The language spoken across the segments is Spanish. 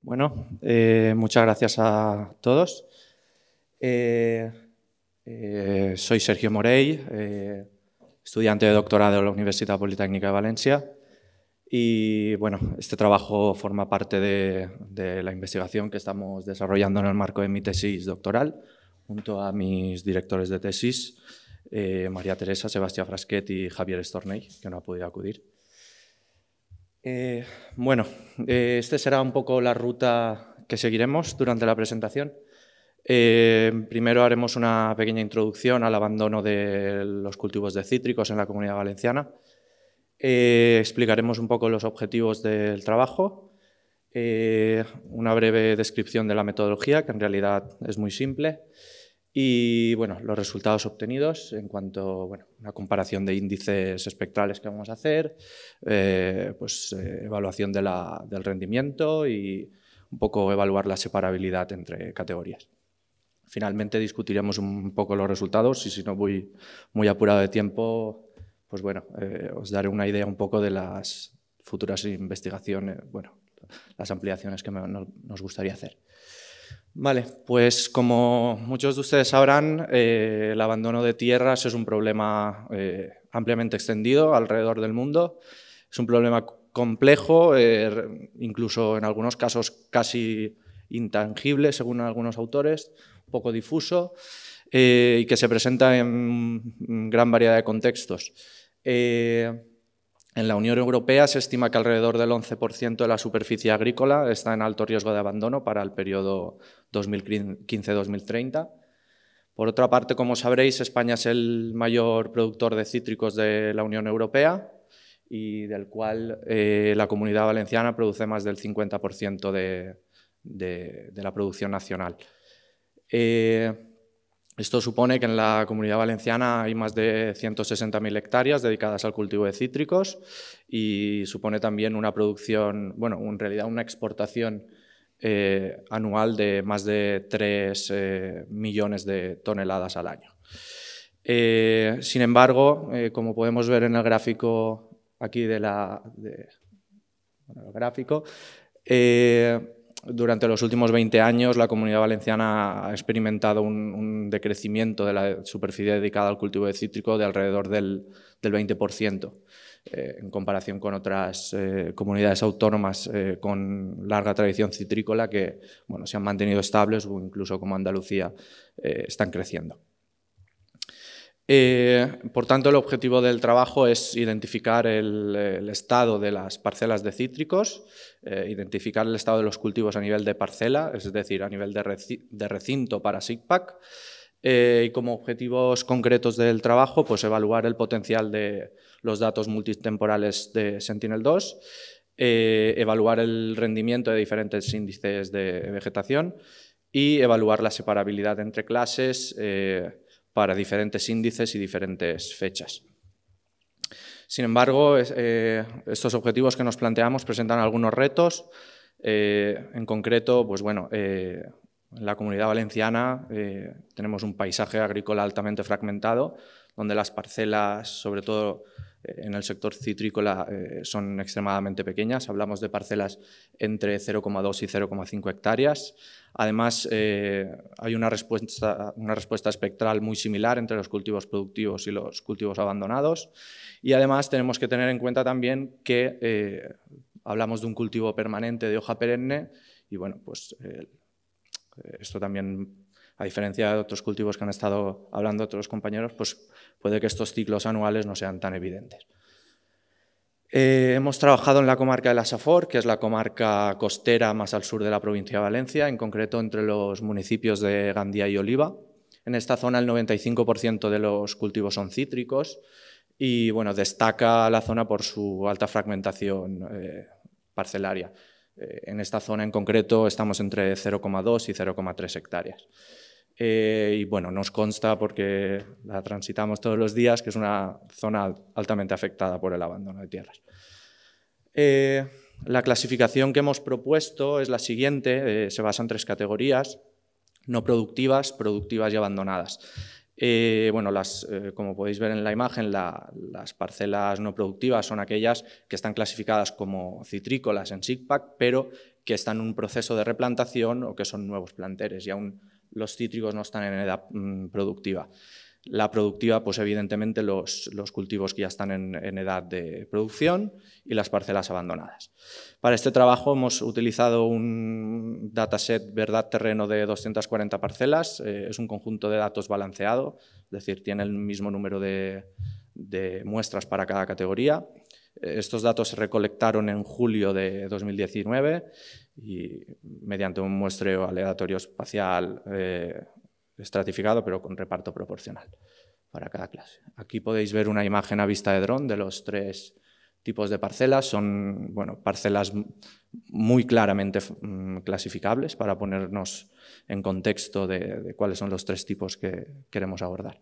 Bueno, muchas gracias a todos. Soy Sergio Morell, estudiante de doctorado de la Universidad Politécnica de Valencia. Y bueno, este trabajo forma parte de la investigación que estamos desarrollando en el marco de mi tesis doctoral, junto a mis directores de tesis, María Teresa, Sebastián Frasquet y Javier Estornell, que no ha podido acudir. Bueno, esta será un poco la ruta que seguiremos durante la presentación. Primero haremos una pequeña introducción al abandono de los cultivos de cítricos en la Comunidad Valenciana. Explicaremos un poco los objetivos del trabajo, una breve descripción de la metodología, que en realidad es muy simple, y bueno, los resultados obtenidos en cuanto a una comparación de índices espectrales que vamos a hacer, evaluación del rendimiento y un poco evaluar la separabilidad entre categorías. Finalmente discutiremos un poco los resultados y si no voy muy apurado de tiempo, pues bueno, os daré una idea un poco de las futuras investigaciones, las ampliaciones que nos gustaría hacer. Vale, pues como muchos de ustedes sabrán, el abandono de tierras es un problema ampliamente extendido alrededor del mundo. Es un problema complejo, incluso en algunos casos casi intangible, según algunos autores, un poco difuso, y que se presenta en gran variedad de contextos. En la Unión Europea se estima que alrededor del 11% de la superficie agrícola está en alto riesgo de abandono para el periodo 2015-2030. Por otra parte, como sabréis, España es el mayor productor de cítricos de la Unión Europea y del cual la Comunidad Valenciana produce más del 50% de la producción nacional. Esto supone que en la Comunidad Valenciana hay más de 160.000 hectáreas dedicadas al cultivo de cítricos y supone también una producción, en realidad una exportación anual de más de 3 millones de toneladas al año. Sin embargo, como podemos ver en el gráfico aquí durante los últimos 20 años la Comunidad Valenciana ha experimentado un decrecimiento de la superficie dedicada al cultivo de cítrico de alrededor del 20%, en comparación con otras comunidades autónomas con larga tradición citrícola que se han mantenido estables o incluso como Andalucía están creciendo. Por tanto, el objetivo del trabajo es identificar el estado de las parcelas de cítricos, identificar el estado de los cultivos a nivel de parcela, es decir, a nivel de recinto para SIGPAC, y como objetivos concretos del trabajo, pues evaluar el potencial de los datos multitemporales de Sentinel-2, evaluar el rendimiento de diferentes índices de vegetación y evaluar la separabilidad entre clases para diferentes índices y diferentes fechas. Sin embargo, estos objetivos que nos planteamos presentan algunos retos. En concreto, en la Comunidad Valenciana tenemos un paisaje agrícola altamente fragmentado, donde las parcelas, sobre todo en el sector citrícola, son extremadamente pequeñas. Hablamos de parcelas entre 0,2 y 0,5 hectáreas. Además, hay una respuesta espectral muy similar entre los cultivos productivos y los cultivos abandonados. Y además tenemos que tener en cuenta también que hablamos de un cultivo permanente de hoja perenne y esto también, a diferencia de otros cultivos que han estado hablando otros compañeros, pues puede que estos ciclos anuales no sean tan evidentes. Hemos trabajado en la comarca de la Safor, que es la comarca costera más al sur de la provincia de Valencia, en concreto entre los municipios de Gandía y Oliva. En esta zona el 95% de los cultivos son cítricos y destaca la zona por su alta fragmentación parcelaria. En esta zona en concreto estamos entre 0,2 y 0,3 hectáreas. Nos consta, porque la transitamos todos los días, que es una zona altamente afectada por el abandono de tierras. La clasificación que hemos propuesto es la siguiente, se basa en 3 categorías: no productivas, productivas y abandonadas. Como podéis ver en la imagen, las parcelas no productivas son aquellas que están clasificadas como citrícolas en SIGPAC, pero que están en un proceso de replantación o que son nuevos planteres y aún los cítricos no están en edad productiva. La productiva, pues evidentemente los cultivos que ya están en edad de producción y las parcelas abandonadas. Para este trabajo hemos utilizado un dataset verdad-terreno de 240 parcelas. Es un conjunto de datos balanceado, es decir, tiene el mismo número de muestras para cada categoría. Estos datos se recolectaron en julio de 2019 y mediante un muestreo aleatorio espacial estratificado, pero con reparto proporcional para cada clase. Aquí podéis ver una imagen a vista de dron de los 3 tipos de parcelas. Son parcelas muy claramente clasificables para ponernos en contexto de cuáles son los 3 tipos que queremos abordar.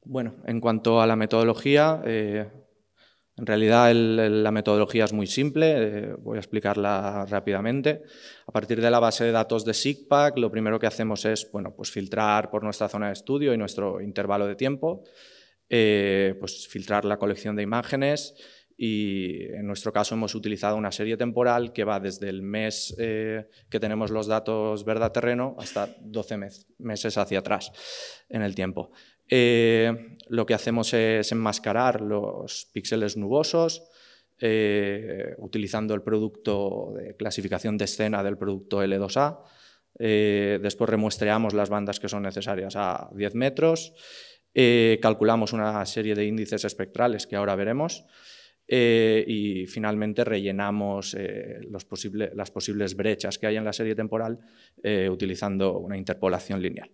Bueno, en cuanto a la metodología, en realidad la metodología es muy simple, voy a explicarla rápidamente. A partir de la base de datos de SIGPAC, lo primero que hacemos es pues filtrar por nuestra zona de estudio y nuestro intervalo de tiempo, pues filtrar la colección de imágenes y en nuestro caso hemos utilizado una serie temporal que va desde el mes que tenemos los datos verdad-terreno hasta 12 meses hacia atrás en el tiempo. Lo que hacemos es enmascarar los píxeles nubosos utilizando el producto de clasificación de escena del producto L2A. Después remuestreamos las bandas que son necesarias a 10 metros. Calculamos una serie de índices espectrales que ahora veremos. Y finalmente rellenamos las posibles brechas que hay en la serie temporal utilizando una interpolación lineal.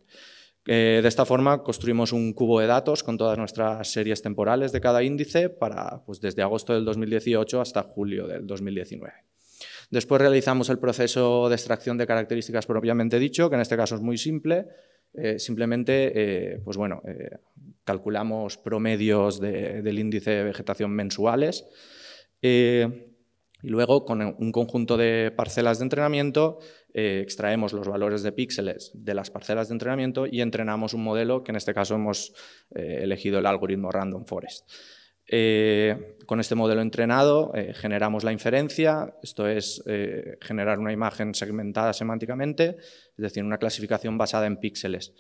De esta forma construimos un cubo de datos con todas nuestras series temporales de cada índice para, pues, desde agosto del 2018 hasta julio del 2019. Después realizamos el proceso de extracción de características propiamente dicho, que en este caso es muy simple. Simplemente calculamos promedios del índice de vegetación mensuales y luego con un conjunto de parcelas de entrenamiento extraemos los valores de píxeles de las parcelas de entrenamiento y entrenamos un modelo que en este caso hemos elegido el algoritmo Random Forest. Con este modelo entrenado generamos la inferencia, esto es generar una imagen segmentada semánticamente, es decir, una clasificación basada en píxeles.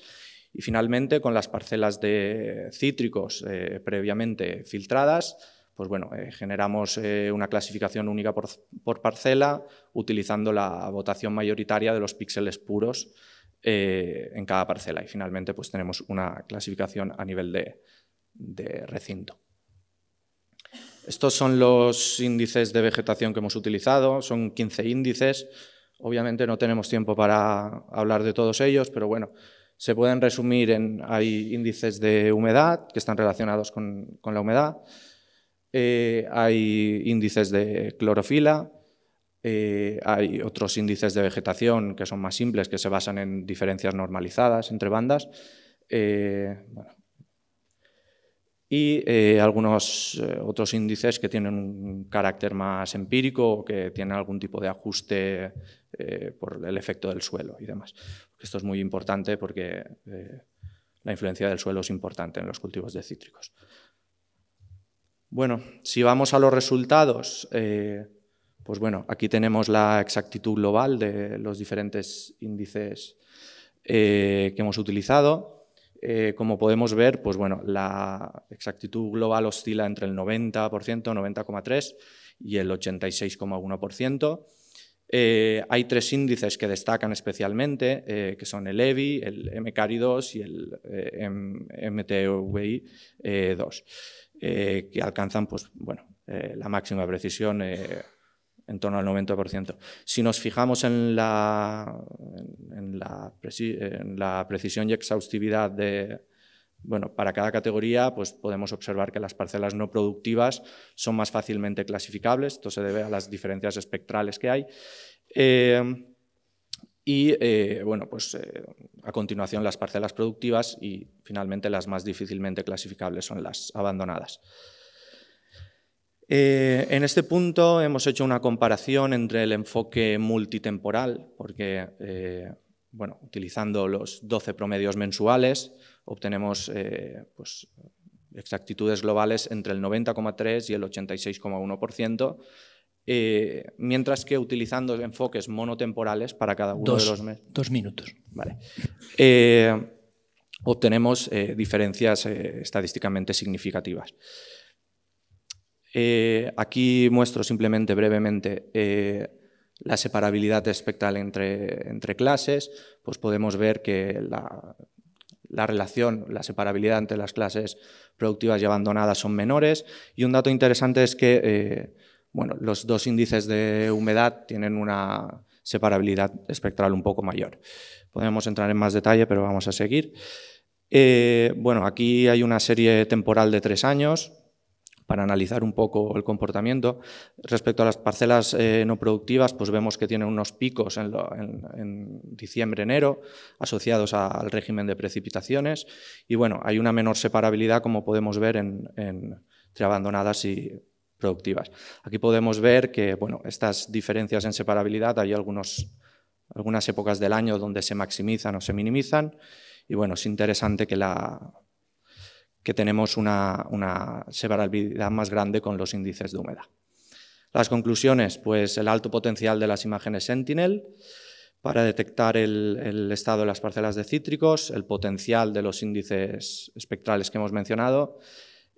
Y finalmente, con las parcelas de cítricos previamente filtradas, pues generamos una clasificación única por parcela utilizando la votación mayoritaria de los píxeles puros en cada parcela. Y finalmente pues tenemos una clasificación a nivel de recinto. Estos son los índices de vegetación que hemos utilizado, son 15 índices. Obviamente no tenemos tiempo para hablar de todos ellos, pero se pueden resumir hay índices de humedad que están relacionados con la humedad. Hay índices de clorofila, hay otros índices de vegetación que son más simples, que se basan en diferencias normalizadas entre bandas. Y algunos otros índices que tienen un carácter más empírico o que tienen algún tipo de ajuste por el efecto del suelo y demás. Esto es muy importante porque la influencia del suelo es importante en los cultivos de cítricos. Bueno, si vamos a los resultados, pues aquí tenemos la exactitud global de los diferentes índices que hemos utilizado. Como podemos ver, pues la exactitud global oscila entre el 90%, 90,3% y el 86,1%. Hay 3 índices que destacan especialmente, que son el EVI, el MCARI2 y el MTVI2. Que alcanzan la máxima precisión en torno al 90%. Si nos fijamos en la precisión y exhaustividad para cada categoría, pues podemos observar que las parcelas no productivas son más fácilmente clasificables. Esto se debe a las diferencias espectrales que hay. A continuación las parcelas productivas y finalmente las más difícilmente clasificables son las abandonadas. En este punto hemos hecho una comparación entre el enfoque multitemporal, porque utilizando los 12 promedios mensuales obtenemos exactitudes globales entre el 90,3% y el 86,1%. mientras que utilizando enfoques monotemporales para cada uno de los meses. 2 minutos. Vale. Obtenemos diferencias estadísticamente significativas. Aquí muestro simplemente brevemente la separabilidad espectral entre clases. Pues podemos ver que la relación, la separabilidad entre las clases productivas y abandonadas son menores. Y un dato interesante es que bueno, los dos índices de humedad tienen una separabilidad espectral un poco mayor. Podemos entrar en más detalle, pero vamos a seguir. Bueno, aquí hay una serie temporal de 3 años para analizar un poco el comportamiento. Respecto a las parcelas no productivas, pues vemos que tienen unos picos en diciembre, enero, asociados al régimen de precipitaciones. Y bueno, hay una menor separabilidad, como podemos ver, entre abandonadas y productivas. Aquí podemos ver que bueno, estas diferencias en separabilidad, hay algunas épocas del año donde se maximizan o se minimizan. Y bueno, es interesante que tenemos una separabilidad más grande con los índices de humedad. Las conclusiones, pues el alto potencial de las imágenes Sentinel para detectar el estado de las parcelas de cítricos, el potencial de los índices espectrales que hemos mencionado,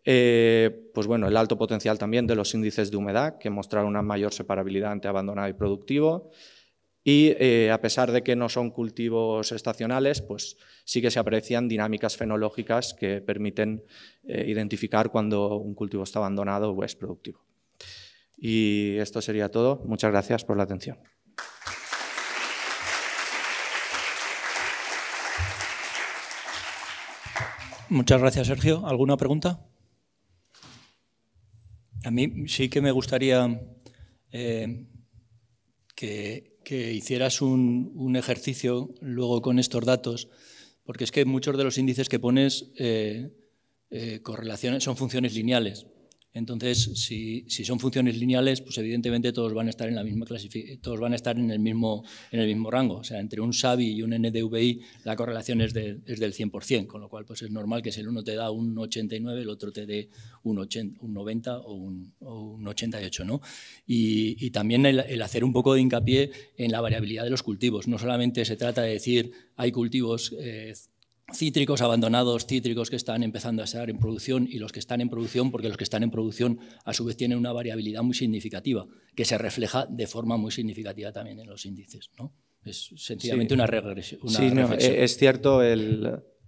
pues bueno, el alto potencial también de los índices de humedad, que mostraron una mayor separabilidad entre abandonado y productivo. Y a pesar de que no son cultivos estacionales, pues sí que se aprecian dinámicas fenológicas que permiten identificar cuando un cultivo está abandonado o es productivo. Y esto sería todo. Muchas gracias por la atención. Muchas gracias, Sergio. ¿Alguna pregunta? A mí sí que me gustaría que hicieras un ejercicio luego con estos datos, porque es que muchos de los índices que pones correlaciones son funciones lineales. Entonces, si son funciones lineales, pues evidentemente todos van a estar en la misma todos van a estar en el mismo rango. O sea, entre un SAVI y un NDVI la correlación es del 100%, con lo cual pues es normal que si el uno te da un 89, el otro te dé un 90 o un 88, ¿no? Y también el hacer un poco de hincapié en la variabilidad de los cultivos. No solamente se trata de decir hay cultivos cítricos abandonados, cítricos que están empezando a estar en producción y los que están en producción, porque los que están en producción a su vez tienen una variabilidad muy significativa que se refleja de forma muy significativa también en los índices, ¿no? Es sencillamente una regresión. Sí, no, es cierto,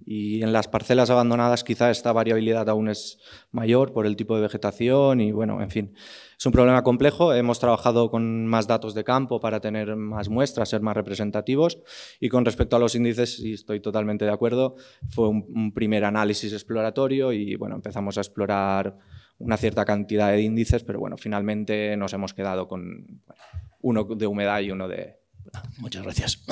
y en las parcelas abandonadas quizá esta variabilidad aún es mayor por el tipo de vegetación y bueno, en fin, es un problema complejo. Hemos trabajado con más datos de campo para tener más muestras, ser más representativos, y con respecto a los índices, y estoy totalmente de acuerdo, fue un primer análisis exploratorio y bueno, empezamos a explorar una cierta cantidad de índices, pero bueno, finalmente nos hemos quedado con uno de humedad y uno de... Muchas gracias.